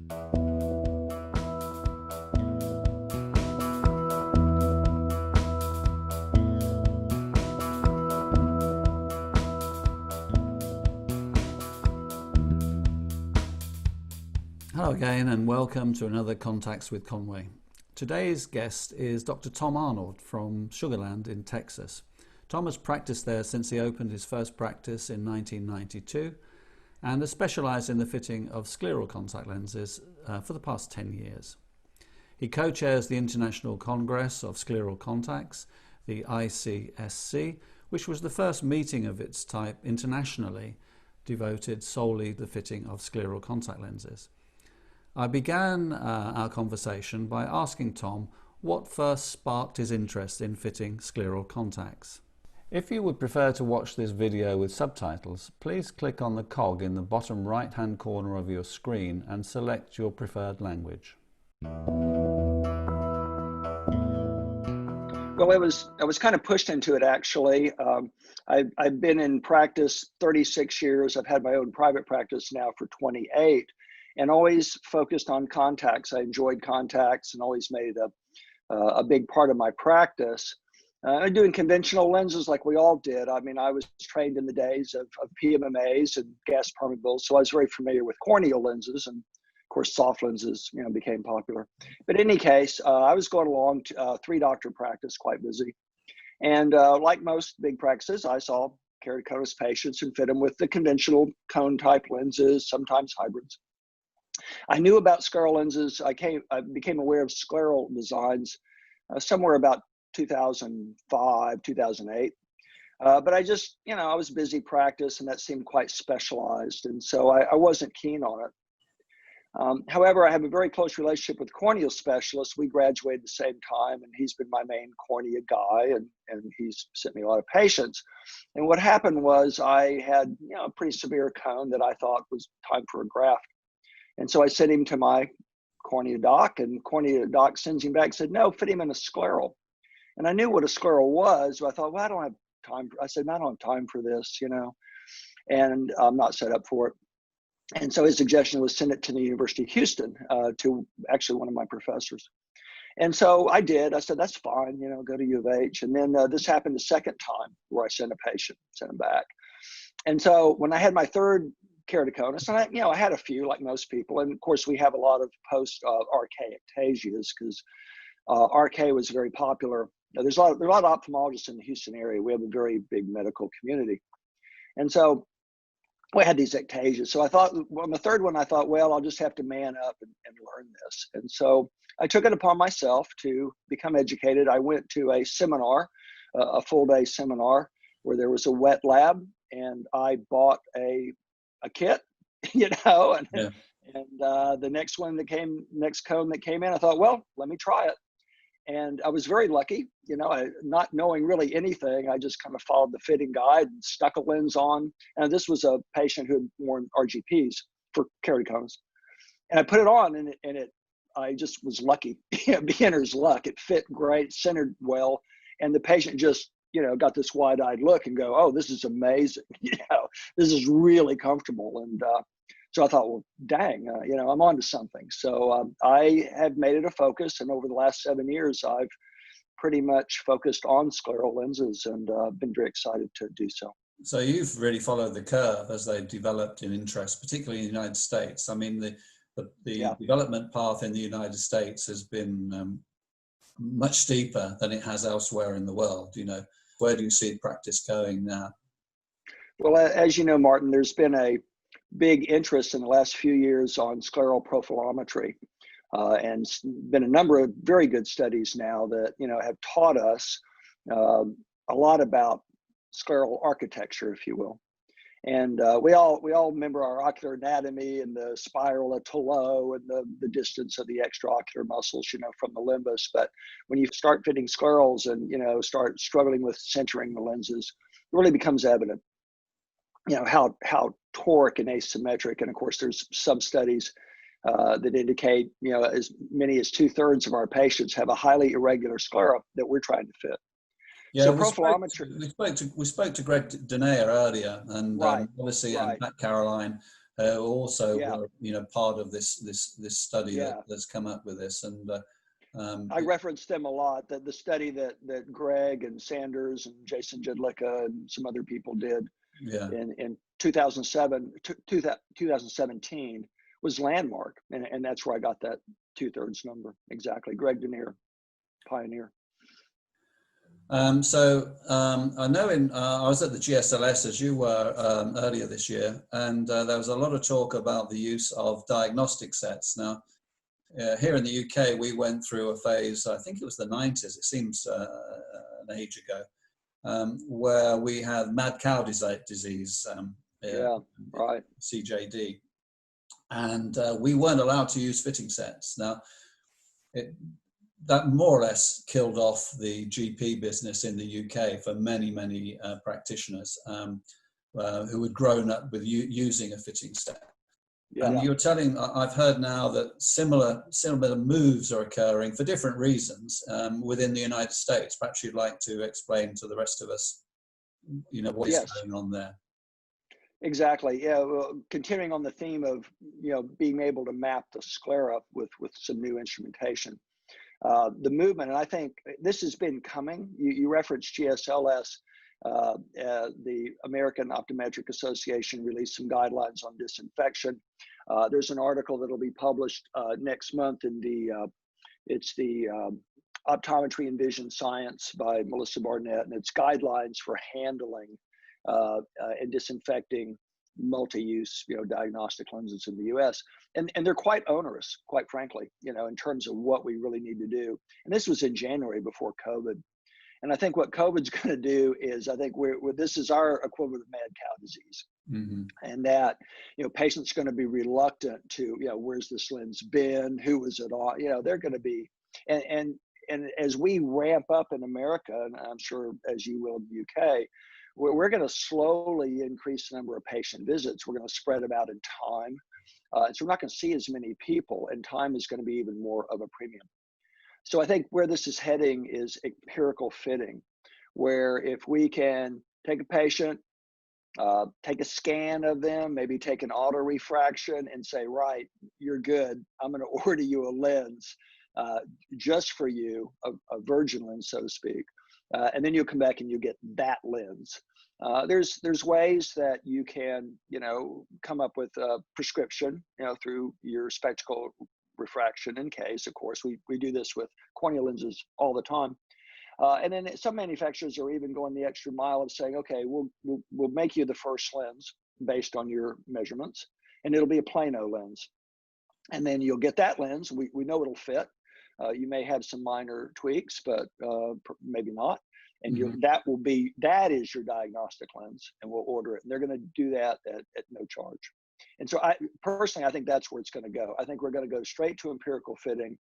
Hello again and welcome to another Contacts with Conway. Today's guest is Dr. Tom Arnold from Sugar Land in Texas. Tom has practiced there since he opened his first practice in 1992 and has specialized in the fitting of scleral contact lenses for the past 10 years. He co-chairs the International Congress of Scleral Contacts, the ICSC, which was the first meeting of its type internationally devoted solely to the fitting of scleral contact lenses. I began our conversation by asking Tom what first sparked his interest in fitting scleral contacts. If you would prefer to watch this video with subtitles, please click on the cog in the bottom right-hand corner of your screen and select your preferred language. Well, I was kind of pushed into it, actually. I've been in practice 36 years. I've had my own private practice now for 28. And always focused on contacts. I enjoyed contacts and always made a big part of my practice. I'm doing conventional lenses like we all did. I mean, I was trained in the days of PMMAs and gas permeables, so I was very familiar with corneal lenses, and of course, soft lenses, became popular. But in any case, I was going along to 3-doctor practice, quite busy, and like most big practices, I saw keratoconus patients and fit them with the conventional cone-type lenses, sometimes hybrids. I knew about scleral lenses. I became aware of scleral designs somewhere about 2005, 2008. But I just, I was busy practice and that seemed quite specialized. And so I wasn't keen on it. However, I have a very close relationship with corneal specialists. We graduated at the same time and he's been my main cornea guy and he's sent me a lot of patients. And what happened was I had, a pretty severe cone that I thought was time for a graft. And so I sent him to my cornea doc, and cornea doc sends him back and said, no, fit him in a scleral. And I knew what a scleral was, but I thought, well, I don't have time. I said, I don't have time for this, and I'm not set up for it. And so his suggestion was send it to the University of Houston, to actually one of my professors. And so I did. I said, that's fine, go to U of H. And then this happened the second time where I sent a patient, sent him back. And so when I had my third keratoconus, and I had a few like most people, and of course we have a lot of post RK ectasias because RK was very popular. There's a lot of ophthalmologists in the Houston area. We have a very big medical community, and so we had these ectasias. So I thought, on the third one, I thought, well, I'll just have to man up and learn this. And so I took it upon myself to become educated. I went to a seminar, a full-day seminar where there was a wet lab, and I bought a kit, and the next cone that came in, I thought, well, let me try it. And I was very lucky, not knowing really anything. I just kind of followed the fitting guide and stuck a lens on. And this was a patient who had worn RGPs for keratoconus. And I put it on and I just was lucky, beginner's luck. It fit great, centered well. And the patient just, got this wide-eyed look and go, oh, this is amazing. This is really comfortable. And so I thought, well, dang, I'm onto something. So I have made it a focus. And over the last 7 years, I've pretty much focused on scleral lenses and been very excited to do so. So you've really followed the curve as they developed in interest, particularly in the United States. I mean, the development path in the United States has been much steeper than it has elsewhere in the world. Where do you see practice going now? Well, as you know, Martin, there's been a big interest in the last few years on scleral profilometry, and been a number of very good studies now that have taught us a lot about scleral architecture, if you will. And we all remember our ocular anatomy and the spiral of Talot and the distance of the extraocular muscles, from the limbus. But when you start fitting sclerals and, start struggling with centering the lenses, it really becomes evident, how toric and asymmetric. And of course, there's some studies that indicate, as many as 2/3 of our patients have a highly irregular sclera that we're trying to fit. Yeah, so we spoke to Greg Denea earlier, and obviously, and Matt Caroline also Yeah. were, part of this study Yeah. that's come up with this. And I reference them a lot. That the study that Greg and Sanders and Jason Jedlicka and some other people did yeah. in 2017 was landmark, and that's where I got that 2/3 number exactly. Greg Denier, pioneer. I know I was at the GSLS as you were earlier this year, and there was a lot of talk about the use of diagnostic sets. Now, here in the UK, we went through a phase, I think it was the 90s, it seems an age ago, where we had mad cow disease, Yeah, right. CJD, and we weren't allowed to use fitting sets. Now, that more or less killed off the GP business in the UK for many, many practitioners who had grown up with using a fitting set. Yeah. And you're telling, I've heard now that similar moves are occurring for different reasons within the United States. Perhaps you'd like to explain to the rest of us, what is Yes. going on there. Exactly. Yeah. Well, continuing on the theme of being able to map the sclera with some new instrumentation, the movement, and I think this has been coming. You referenced GSLS. The American Optometric Association released some guidelines on disinfection. There's an article that'll be published next month in it's the Optometry and Vision Science by Melissa Barnett, and it's guidelines for handling and disinfecting multi-use diagnostic lenses in the US, and they're quite onerous, quite frankly, in terms of what we really need to do. And this was in January before COVID. And I think what COVID's going to do is, I think this is our equivalent of mad cow disease. Mm-hmm. And that, patients going to be reluctant to, where's this lens been? Who was it on? They're going to be, and as we ramp up in America, and I'm sure as you will in the UK, we're going to slowly increase the number of patient visits. We're going to spread them out in time. So we're not going to see as many people, and time is going to be even more of a premium. So I think where this is heading is empirical fitting, where if we can take a patient, take a scan of them, maybe take an auto refraction and say, right, you're good. I'm going to order you a lens just for you, a virgin lens, so to speak. And then you'll come back and you get that lens. There's ways that you can, come up with a prescription, through your spectacle refraction in case. Of course, we do this with corneal lenses all the time. And then some manufacturers are even going the extra mile of saying, okay, we'll make you the first lens based on your measurements, and it'll be a plano lens. And then you'll get that lens. We know it'll fit. You may have some minor tweaks, but maybe not. And that is your diagnostic lens, and we'll order it. And they're going to do that at no charge. And so I think that's where it's going to go. I think we're going to go straight to empirical fitting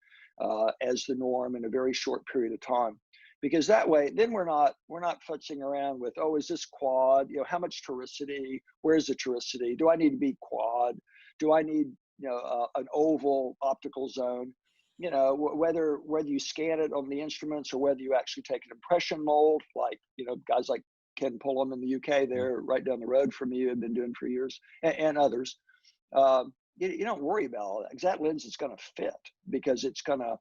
as the norm in a very short period of time, because that way, then we're not futzing around with, oh, is this quad? How much toricity? Where's the toricity? Do I need to be quad? Do I need an oval optical zone? Whether you scan it on the instruments or whether you actually take an impression mold, like guys like Ken Pullum in the UK, they're right down the road from you, have been doing for years, and others. You don't worry about all that, because that lens is going to fit, because it's going to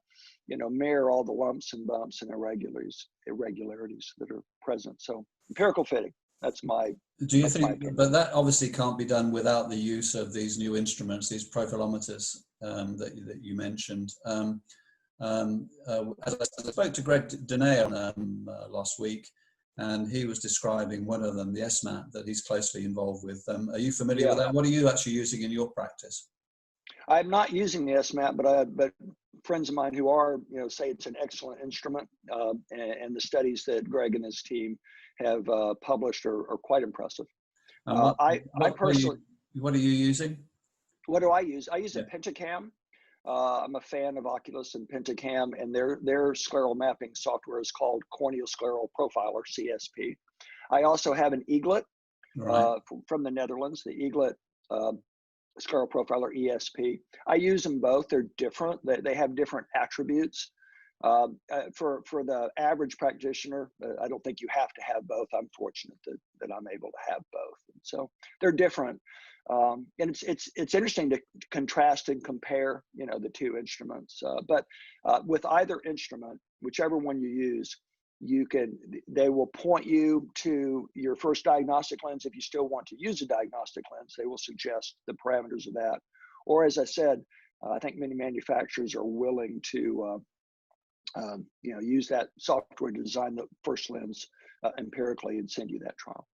mirror all the lumps and bumps and irregularities that are present. So empirical fitting, that's my do you think, but that obviously can't be done without the use of these new instruments, these profilometers that you mentioned. As I spoke to Greg Denier last week, and he was describing one of them, the SMAP, that he's closely involved with. Are you familiar with that? What are you actually using in your practice? I'm not using the SMAP, but friends of mine who are, say it's an excellent instrument, and the studies that Greg and his team have published are quite impressive. What are you using? What do I use? I use a Pentacam. I'm a fan of Oculus and Pentacam, and their scleral mapping software is called Corneal Scleral Profiler, CSP. I also have an Eaglet from the Netherlands, the Eaglet Scleral Profiler, ESP. I use them both. They're different. They have different attributes. For the average practitioner, I don't think you have to have both. I'm fortunate that I'm able to have both. And so they're different. And it's interesting to contrast and compare, the two instruments. But with either instrument, whichever one you use, they will point you to your first diagnostic lens. If you still want to use a diagnostic lens, they will suggest the parameters of that. Or as I said, I think many manufacturers are willing to use that software to design the first lens empirically and send you that trial.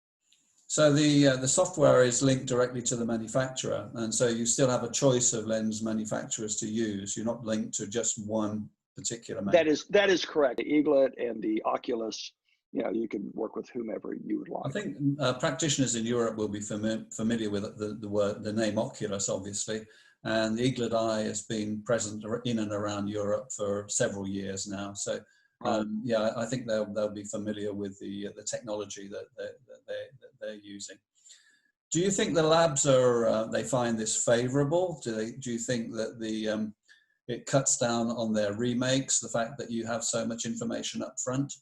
So the software is linked directly to the manufacturer, and so you still have a choice of lens manufacturers to use. You're not linked to just one particular manufacturer. That is correct. The Eaglet and the Oculus, you can work with whomever you would like. I think practitioners in Europe will be familiar with the name Oculus, obviously, and the Eaglet Eye has been present in and around Europe for several years now. So I think they'll be familiar with the technology that they're using. Do you think the labs they find this favourable? Do you think that it cuts down on their remakes, the fact that you have so much information up front?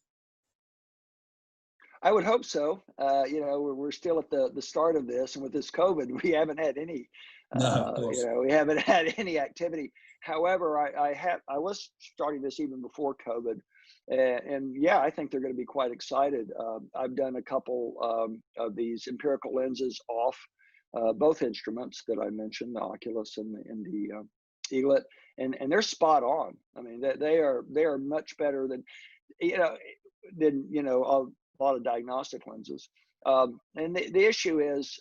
I would hope so. We're still at the start of this, and with this COVID, we haven't had any. We haven't had any activity. However, I was starting this even before COVID, and I think they're going to be quite excited. I've done a couple of these empirical lenses off both instruments that I mentioned, the Oculus and the Eaglet, and they're spot on. I mean, they are much better than a lot of diagnostic lenses. And the issue is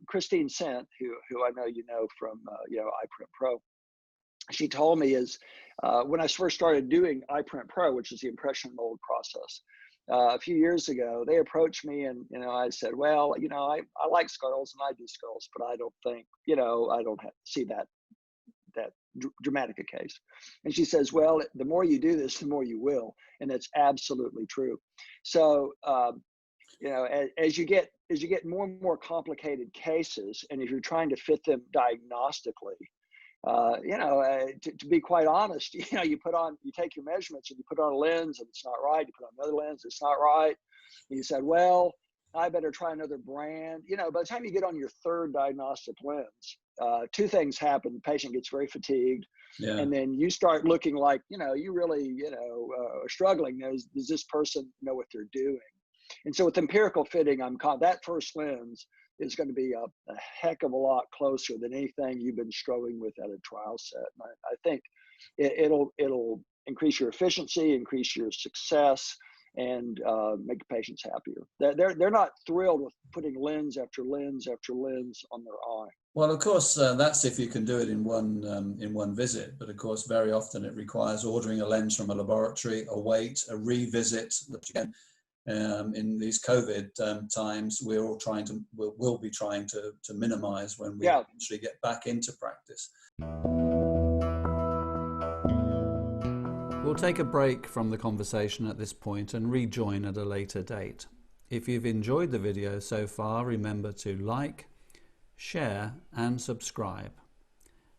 Christine Sent, who I know from iPrint Pro. She told me is when I first started doing iPrint Pro, which is the impression mold process, a few years ago, they approached me and I said, well, I like Sclerals and I do Sclerals, but I don't think I don't see that dramatic a case. And she says, well, the more you do this, the more you will, and that's absolutely true. So as you get more and more complicated cases, and if you're trying to fit them diagnostically, to be quite honest, you take your measurements and you put on a lens and it's not right. You put on another lens, it's not right. And you said, well, I better try another brand. By the time you get on your third diagnostic lens, two things happen. The patient gets very fatigued, and then you start looking like, you really, are struggling. Does this person know what they're doing? And so with empirical fitting, that first lens is going to be a heck of a lot closer than anything you've been struggling with at a trial set. And I think it'll increase your efficiency, increase your success, and make the patients happier. They're not thrilled with putting lens after lens after lens on their eye. Well, of course, that's if you can do it in one visit. But of course, very often it requires ordering a lens from a laboratory, a wait, a revisit. Again, in these COVID times, we'll be trying to minimize when we actually get back into practice. We'll take a break from the conversation at this point and rejoin at a later date. If you've enjoyed the video so far, remember to like, share and subscribe.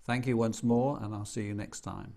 Thank you once more, and I'll see you next time.